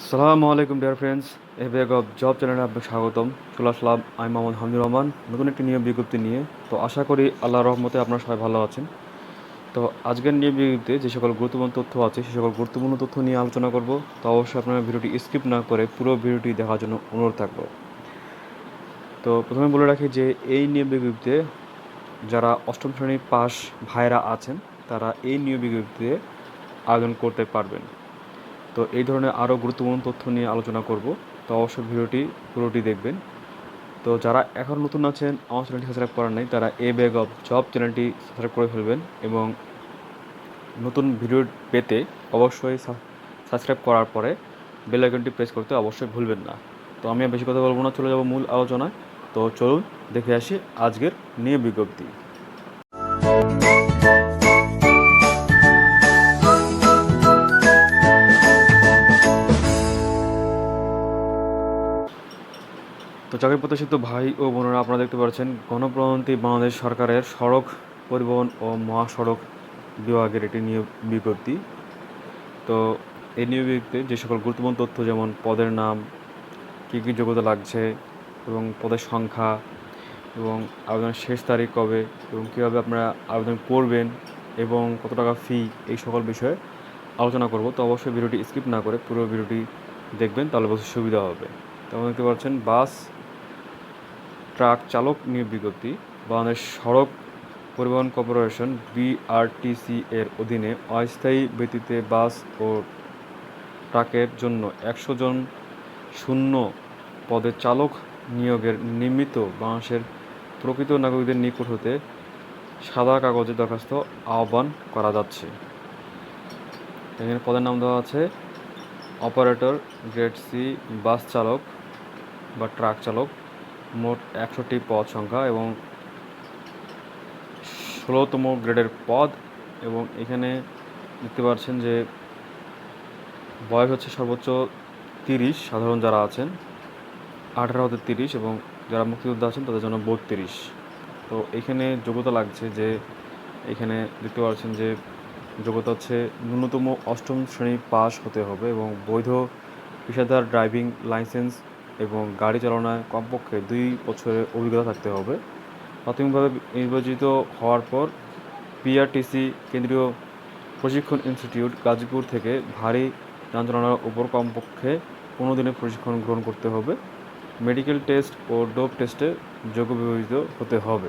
আসসালামু আলাইকুম dear friends, A bag of job চ্যানেলে আপনাকে স্বাগতম। চলে আসলাম আমি মোহাম্মদ হামিদুর রহমান নতুন একটি নিয়োগ বিজ্ঞপ্তি নিয়ে। তো আশা করি আল্লাহর রহমতে আপনারা সবাই ভালো আছেন। তো আজকের নিয়োগ বিজ্ঞপ্তিতে যে সকল গুরুত্বপূর্ণ তথ্য আছে সে সকল গুরুত্বপূর্ণ তথ্য নিয়ে আলোচনা করব। তো অবশ্যই আপনারা ভিডিওটি স্কিপ না করে পুরো ভিডিওটি দেখার জন্য অনুরোধ থাকবো। তো প্রথমে বলে রাখি যে এই নিয়োগ বিজ্ঞপ্তিতে যারা অষ্টম শ্রেণীর পাস ভাইরা আছেন তারা এই নিয়োগ বিজ্ঞপ্তিতে আবেদন করতে পারবেন। তো এই ধরনের আরও গুরুত্বপূর্ণ তথ্য নিয়ে আলোচনা করব। তো অবশ্যই ভিডিওটি পুরোটি দেখবেন। তো যারা এখন নতুন আছেন আমার চ্যানেলটি সাবস্ক্রাইব করার নাই তারা এ ব্যাগ অফ জব চ্যানেলটি সাবস্ক্রাইব করে ফেলবেন এবং নতুন ভিডিও পেতে অবশ্যই সাবস্ক্রাইব করার পরে বেল আইকনটি প্রেস করতে অবশ্যই ভুলবেন না। তো আমি আর বেশি কথা বলবো না, চলে যাব মূল আলোচনায়। তো চলুন দেখে আসি আজকের নিয়োগ বিজ্ঞপ্তি। তো চাকরি প্রত্যাশিত ভাই ও বোনেরা, আপনারা দেখতে পাচ্ছেন গণপ্রজাতন্ত্রী বাংলাদেশ সরকারের সড়ক পরিবহন ও মহাসড়ক বিভাগের একটি নিয়োগ বিজ্ঞপ্তি। তো এই নিয়োগ বিজ্ঞপ্তিতে যে সকল গুরুত্বপূর্ণ তথ্য যেমন পদের নাম, কী কী যোগ্যতা লাগছে এবং পদের সংখ্যা এবং আবেদনের শেষ তারিখ কবে এবং কীভাবে আপনারা আবেদন করবেন এবং কত টাকা ফি, এই সকল বিষয়ে আলোচনা করব। তো অবশ্যই ভিডিওটি স্কিপ না করে পুরো ভিডিওটি দেখবেন, তাহলে বলতে সুবিধা হবে। তো আপনারা দেখতে পাচ্ছেন বাস ট্রাক চালক নিয়োগ বিজ্ঞপ্তি। বাংলাদেশ সড়ক পরিবহন কর্পোরেশন বিআরটিসি এর অধীনে অস্থায়ী ভিত্তিতে বাস ও ট্রাকের জন্য 100 জন শূন্য পদে চালক নিয়োগের নিমিত্ত বাংলাদেশের প্রকৃত নাগরিকদের নিকট হতে সাদা কাগজে দরখাস্ত আহ্বান করা যাচ্ছে। এখানে পদের নাম দেওয়া আছে অপারেটর গ্রেড সি বাস চালক বা ট্রাক চালক, মোট 100টি পদ সংখ্যা এবং 16তম গ্রেডের পদ। এবং এখানে দেখতে পাচ্ছেন যে বয়স হচ্ছে সর্বোচ্চ 30, সাধারণ যারা আছেন 18 হতে 30 এবং যারা মুক্তিযোদ্ধা আছেন তাদের জন্য 32। তো এখানে যোগ্যতা লাগছে যে এখানে দেখতে পাচ্ছেন যে যোগ্যতা হচ্ছে ন্যূনতম অষ্টম শ্রেণী পাস হতে হবে এবং বৈধ পেশাদার ড্রাইভিং লাইসেন্স এবং গাড়ি চালনায় কমপক্ষে 2 বছরের অভিজ্ঞতা থাকতে হবে। প্রাথমিকভাবে নির্বাচিত হওয়ার পর বিআরটিসি কেন্দ্রীয় প্রশিক্ষণ ইনস্টিটিউট গাজীপুর থেকে ভারী যান চালানোর উপর কমপক্ষে 15 দিনের প্রশিক্ষণ গ্রহণ করতে হবে। মেডিকেল টেস্ট ও ডোপ টেস্টে যোগ্য বিবেচিত হতে হবে।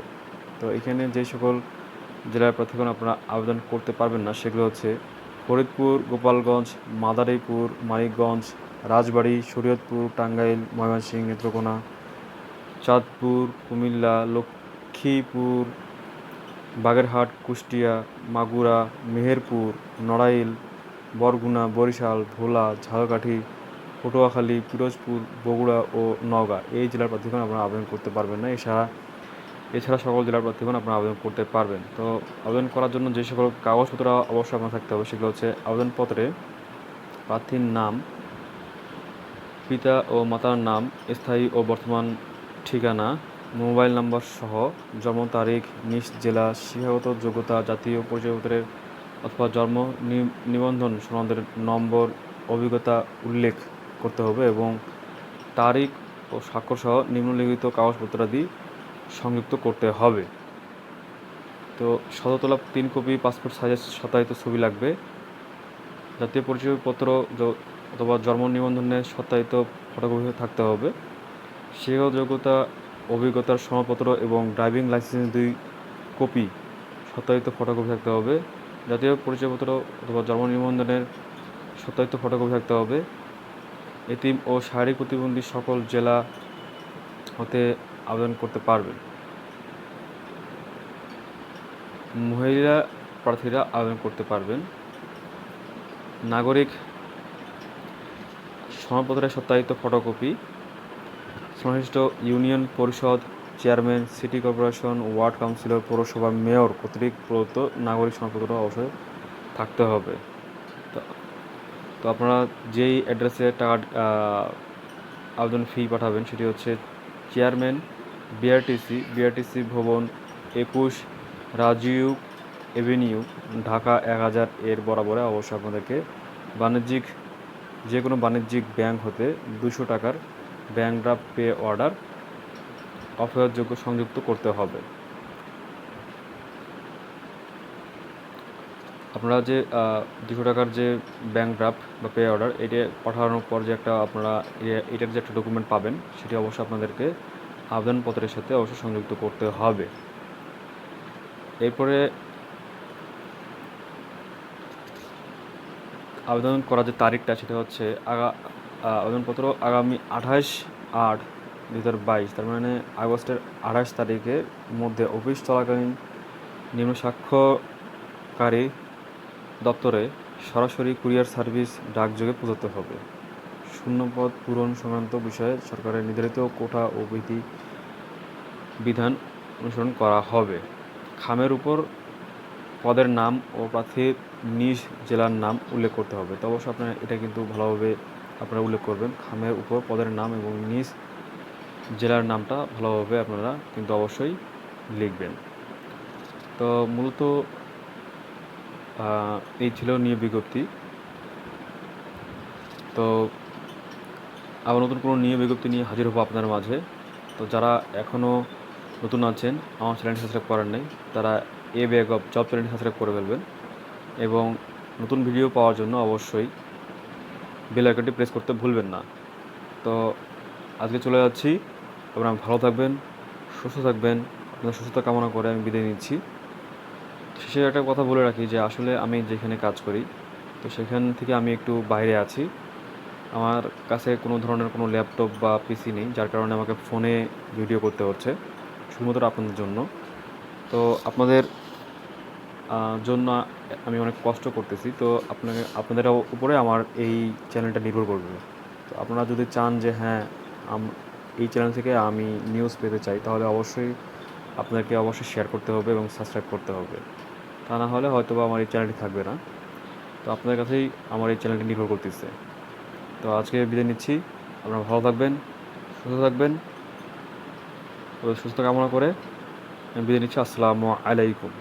তো এখানে যে সকল জেলার প্রার্থীগণ আপনারা আবেদন করতে পারবেন না সেগুলো হচ্ছে ফরিদপুর, গোপালগঞ্জ, মাদারীপুর, মানিকগঞ্জ, রাজবাড়ী, শরীয়তপুর, টাঙ্গাইল, ময়মনসিংহ, নেত্রকোনা, চাঁদপুর, কুমিল্লা, লক্ষ্মীপুর, বাগেরহাট, কুষ্টিয়া, মাগুরা, মেহেরপুর, নড়াইল, বরগুনা, বরিশাল, ভোলা, ঝালকাঠি, পটুয়াখালী, পিরোজপুর, বগুড়া ও নওগাঁ এই জেলার প্রার্থীগণ আপনারা আবেদন করতে পারবেন না। এছাড়া সকল জেলার প্রার্থীগণ আপনারা আবেদন করতে পারবেন। তো আবেদন করার জন্য যে সকল কাগজপত্র অবশ্যই আপনার থাকতে হবে সেগুলো হচ্ছে আবেদনপত্রে প্রার্থীর নাম, পিতা ও মাতার নাম, স্থায়ী ও বর্তমান ঠিকানা, মোবাইল নাম্বার সহ জন্ম তারিখ, নিজ জেলা, শিক্ষাগত যোগ্যতা, জাতীয় পরিচয়পত্রের অথবা জন্ম নিবন্ধন সনদের নম্বর, অভিজ্ঞতা উল্লেখ করতে হবে এবং তারিখ ও স্বাক্ষর সহ নিম্নলিখিত কাগজপত্রাদি সংযুক্ত করতে হবে। তো সদতলা 3 কপি পাসপোর্ট সাইজের সত্যায়িত ছবি লাগবে। জাতীয় পরিচয়পত্র অথবা জন্ম নিবন্ধনের সত্যায়িত ফটোকপি থাকতে হবে। শিক্ষাগত যোগ্যতা, অভিজ্ঞতার সনদপত্র এবং ড্রাইভিং লাইসেন্স 2 কপি সত্যায়িত ফটোকপি থাকতে হবে। জাতীয় পরিচয়পত্র অথবা জন্ম নিবন্ধনের সত্যায়িত ফটোকপি থাকতে হবে। এতিম ও শারীরিক প্রতিবন্ধী সকল জেলা হতে আবেদন করতে পারবেন। মহিলা প্রার্থীরা আবেদন করতে পারবেন। নাগরিক সনদপত্রের সত্যায়িত ফটোকপি, সংশ্লিষ্ট ইউনিয়ন পরিষদ chairman, city corporation, ward councillor, পৌরসভা মেয়র কর্তৃক প্রদত্ত নাগরিক সনদপত্র অবশ্যই থাকতে হবে। তো আপনারা যেই অ্যাড্রেসে টাকা আবেদন ফি পাঠাবেন সেটি হচ্ছে চেয়ারম্যান, বিআরটিসি ভবন, 21 রাজীব এভিনিউ, ঢাকা 1000 এর বরাবরে অবশ্যই আপনাদেরকে বাণিজ্যিক যে কোনো বাণিজ্যিক ব্যাংক হতে 200 টাকার ব্যাংক ড্রাফট পে অর্ডার অফেয়ারযোগ্য সংযুক্ত করতে হবে। আপনারা যে 200 টাকার যে ব্যাংক ড্রাফট বা পে অর্ডার এটা পাঠানোর পর যে একটা আপনারা এটার যে একটা ডকুমেন্ট পাবেন সেটি অবশ্যই আপনাদেরকে আবেদনপত্রের সাথে অবশ্যই সংযুক্ত করতে হবে। এরপরে আবেদন করার যে তারিখটা সেটা হচ্ছে আবেদনপত্র আগামী 28/8/2022, তার মানে আগস্টের 28 তারিখের মধ্যে অফিস চলাকালীন নিম্ন স্বাক্ষরকারী দপ্তরে সরাসরি কুরিয়ার সার্ভিস ডাকযোগে পৌঁছাতে হবে। শূন্যপদ পূরণ সংক্রান্ত বিষয়ে সরকারের নির্ধারিত কোটা ও বিধান অনুসরণ করা হবে। খামের উপর পদের নাম ও প্রার্থীর নিজ জেলার নাম উল্লেখ করতে হবে। তো অবশ্যই আপনারা এটা কিন্তু ভালোভাবে আপনারা উল্লেখ করবেন। খামের উপর পদের নাম এবং নিজ জেলার নামটা ভালোভাবে আপনারা কিন্তু অবশ্যই লিখবেন। তো মূলত এই ছিল নিয়োগ বিজ্ঞপ্তি। তো আবার নতুন কোনো নিয়োগ বিজ্ঞপ্তি নিয়ে হাজির হবো আপনার মাঝে। তো যারা এখনও নতুন আছেন, আমার চ্যানেলটি সাবস্ক্রাইব করেন নাই, তারা এ ব্যাগ অফ জব চ্যানেলটি সাবস্ক্রাইব করে ফেলবেন এবং নতুন ভিডিও পাওয়ার জন্য অবশ্যই বেল আইকনটি প্রেস করতে ভুলবেন না। তো আজকে চলে যাচ্ছি। আপনারা ভালো থাকবেন, সুস্থ থাকবেন। আপনার সুস্থতা কামনা করে আমি বিদায় নিচ্ছি। শেষে একটা কথা বলে রাখি যে আসলে আমি যেখানে কাজ করি তো সেখান থেকে আমি একটু বাইরে আছি। আমার কাছে কোনো ধরনের কোনো ল্যাপটপ বা পিসি নেই, যার কারণে আমাকে ফোনে ভিডিও করতে হচ্ছে শুধুমাত্র আপনাদের জন্য। তো আপনাদের জন্য আমি অনেক কষ্ট করতেছি। তো আপনাদের উপরে আমার এই চ্যানেলটা নির্ভর করবে। তো আপনারা যদি চান যে হ্যাঁ এই চ্যানেল থেকে আমি নিউজ পেতে চাই, তাহলে অবশ্যই আপনাদেরকে অবশ্যই শেয়ার করতে হবে এবং সাবস্ক্রাইব করতে হবে। তা না হলে হয়তো বা আমার এই চ্যানেলটি থাকবে না। তো আপনাদের কাছেই আমার এই চ্যানেলটি নির্ভর করতেছে। তো আজকে বিদায় নিচ্ছি। আপনারা ভালো থাকবেন, সুস্থ থাকবেন। সুস্থ কামনা করে আমি বিদায় নিচ্ছি। আসসালামু আলাইকুম।